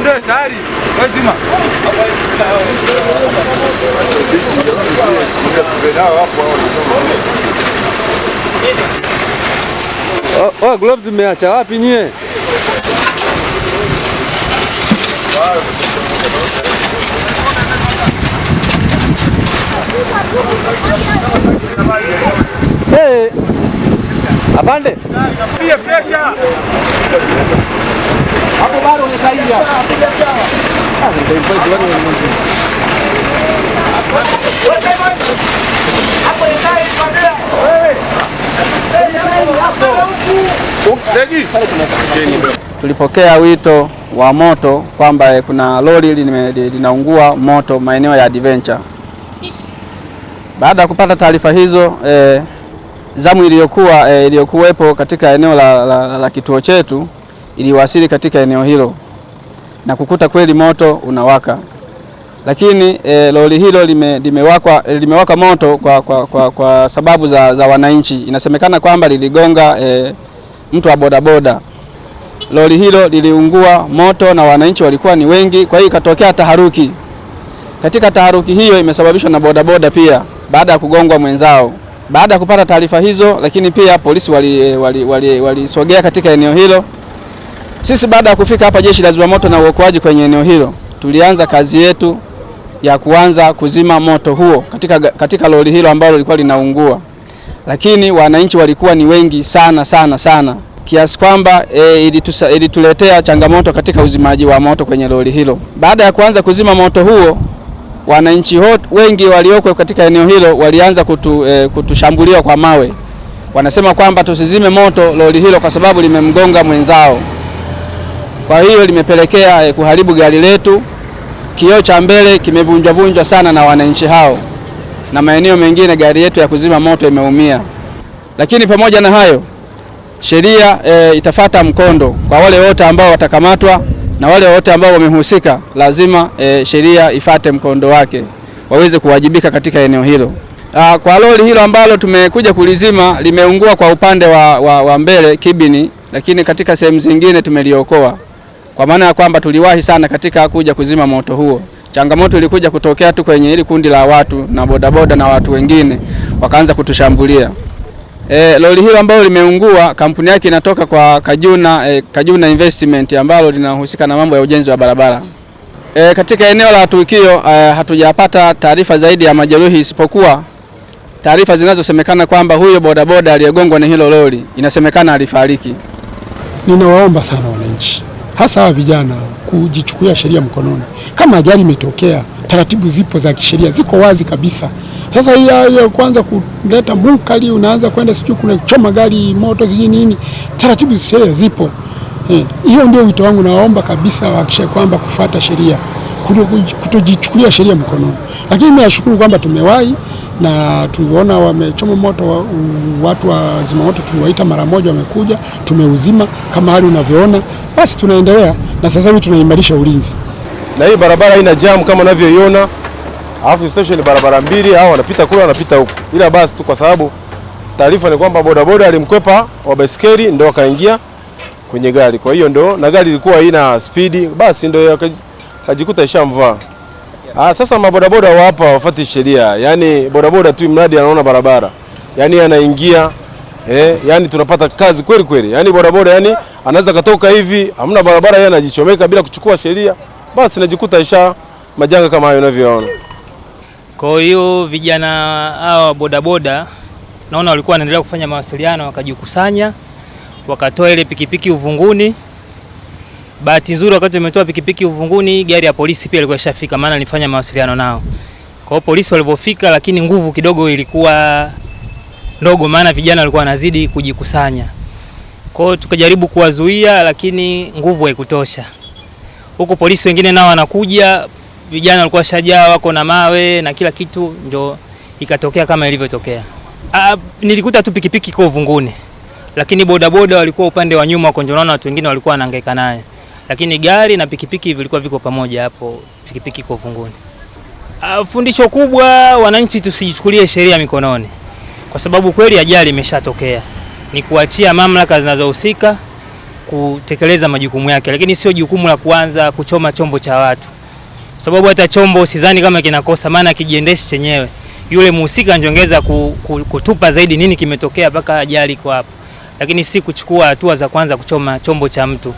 Twende tayari. Wazima. Oh, gloves zimeacha wapi nyie? Hey. Apande. Pia pressure. Hapo bado unasaidia. Tulipokea wito wa moto kwamba kuna lori linaungua moto maeneo ya Adventure. Baada ya kupata taarifa hizo, zamu iliyokuwepo katika eneo la kituo chetu iliwasili katika eneo hilo na kukuta kweli moto unawaka, lakini lori hilo limewaka moto kwa sababu za wananchi. Inasemekana kwamba liligonga mtu wa bodaboda. Lori hilo liliungua moto na wananchi walikuwa ni wengi, kwa hiyo ikatokea taharuki. Katika taharuki hiyo imesababishwa na bodaboda pia baada ya kugongwa mwenzao. Baada ya kupata taarifa hizo, lakini pia polisi walisogea katika eneo hilo. Sisi baada ya kufika hapa Jeshi la Zimamoto na Uokoaji kwenye eneo hilo, tulianza kazi yetu ya kuanza kuzima moto huo katika lori hilo ambalo lilikuwa linaungua. Lakini wananchi walikuwa ni wengi sana kiasi kwamba ilituletea changamoto katika uzimaji wa moto kwenye lori hilo. Baada ya kuanza kuzima moto huo, wananchi wengi walioko katika eneo hilo walianza kutushambulia kwa mawe. Wanasema kwamba tusizime moto lori hilo kwa sababu limemgonga mwenzao. Kwa hiyo limepelekea kuharibu gari letu. Kioo cha mbele kimevunjwa sana na wananchi hao, na maeneo mengine gari yetu ya kuzima moto imeumia. Lakini pamoja na hayo, sheria itafata mkondo kwa wale wote ambao watakamatwa, na wale wote ambao wamehusika lazima sheria ifate mkondo wake, waweze kuwajibika katika eneo hilo. Kwa lori hilo ambalo tumekuja kulizima, limeungua kwa upande wa mbele kibini, lakini katika sehemu zingine tumeliokoa, kwa maana ya kwamba tuliwahi sana katika kuja kuzima moto huo. Changamoto ilikuja kutokea tu kwenye hili kundi la watu na bodaboda na watu wengine wakaanza kutushambulia. Lori hilo ambalo limeungua, kampuni yake inatoka kwa Kajuna Investment ambalo linahusika na mambo ya ujenzi wa barabara. Katika eneo la tukio hatujapata taarifa zaidi ya majeruhi, isipokuwa taarifa zinazosemekana kwamba huyo bodaboda aliyegongwa na hilo lori inasemekana alifariki. Ninawaomba sana wananchi, hasa wa vijana, kujichukulia sheria mkononi. Kama ajali imetokea, taratibu zipo za kisheria, ziko wazi kabisa. Sasa hii kwanza kuleta munkali, unaanza kwenda sijui kuna choma gari moto sijui nini, taratibu za sheria zipo. Hiyo ndio wito wangu, nawaomba kabisa wahakikishe kwamba kufuata sheria, kutojichukulia sheria mkononi. Lakini mimi nashukuru kwamba tumewahi na tuliona wamechoma moto, watu wa zimamoto tuliwaita mara moja, wamekuja, tumeuzima kama hali unavyoona. Basi tunaendelea na sasa hivi tunaimarisha ulinzi. Na hii barabara haina jam kama unavyoiona. Alafu station ni barabara mbili, hao wanapita kule wanapita huko. Ila basi tu kwa sababu taarifa ni kwamba bodaboda alimkwepa wa baiskeli ndio akaingia kwenye gari. Kwa hiyo ndio na gari ilikuwa haina speed, basi ndio akajikuta ishamvaa. Sasa mabodaboda wa hapa wafuate sheria. Yaani bodaboda tu mradi anaona barabara. Yaani anaingia yaani tunapata kazi kweli. Yaani bodaboda yani anaweza katoka hivi, hamna barabara, yeye anajichomeka bila kuchukua sheria. Basi najikuta isha majanga kama hayo unavyoona. Kwa hiyo vijana hawa bodaboda naona walikuwa wanaendelea kufanya mawasiliano, wakajikusanya, wakatoa ile pikipiki uvunguni. Bahati nzuri wakati wametoa pikipiki uvunguni, gari ya polisi pia ilikuwa ishafika, maana nilifanya mawasiliano nao. Kwa hiyo polisi walipofika, lakini nguvu kidogo ilikuwa ndogo, maana vijana walikuwa wanazidi kujikusanya. Kwa hiyo tukajaribu kuwazuia, lakini nguvu haikutosha. Huko polisi wengine nao wanakuja, vijana walikuwa shajaa, wako na mawe na kila kitu, ndio ikatokea kama ilivyotokea. Nilikuta tu pikipiki kwa uvunguni, lakini bodaboda walikuwa upande wa nyuma, kwa naona watu wengine walikuwa wanahangaika naye, lakini gari na pikipiki vilikuwa viko pamoja hapo, pikipiki kwa uvunguni. Fundisho kubwa, wananchi tusijichukulie sheria mikononi, kwa sababu kweli ajali imeshatokea. Ni kuachia mamlaka zinazohusika kutekeleza majukumu yake, lakini sio jukumu la kuanza kuchoma chombo cha watu, sababu hata chombo sidhani kama kinakosa, maana kijiendeshi chenyewe. Yule mhusika angeongeza kutupa zaidi nini kimetokea mpaka ajali kwa hapo, lakini si kuchukua hatua za kwanza kuchoma chombo cha mtu.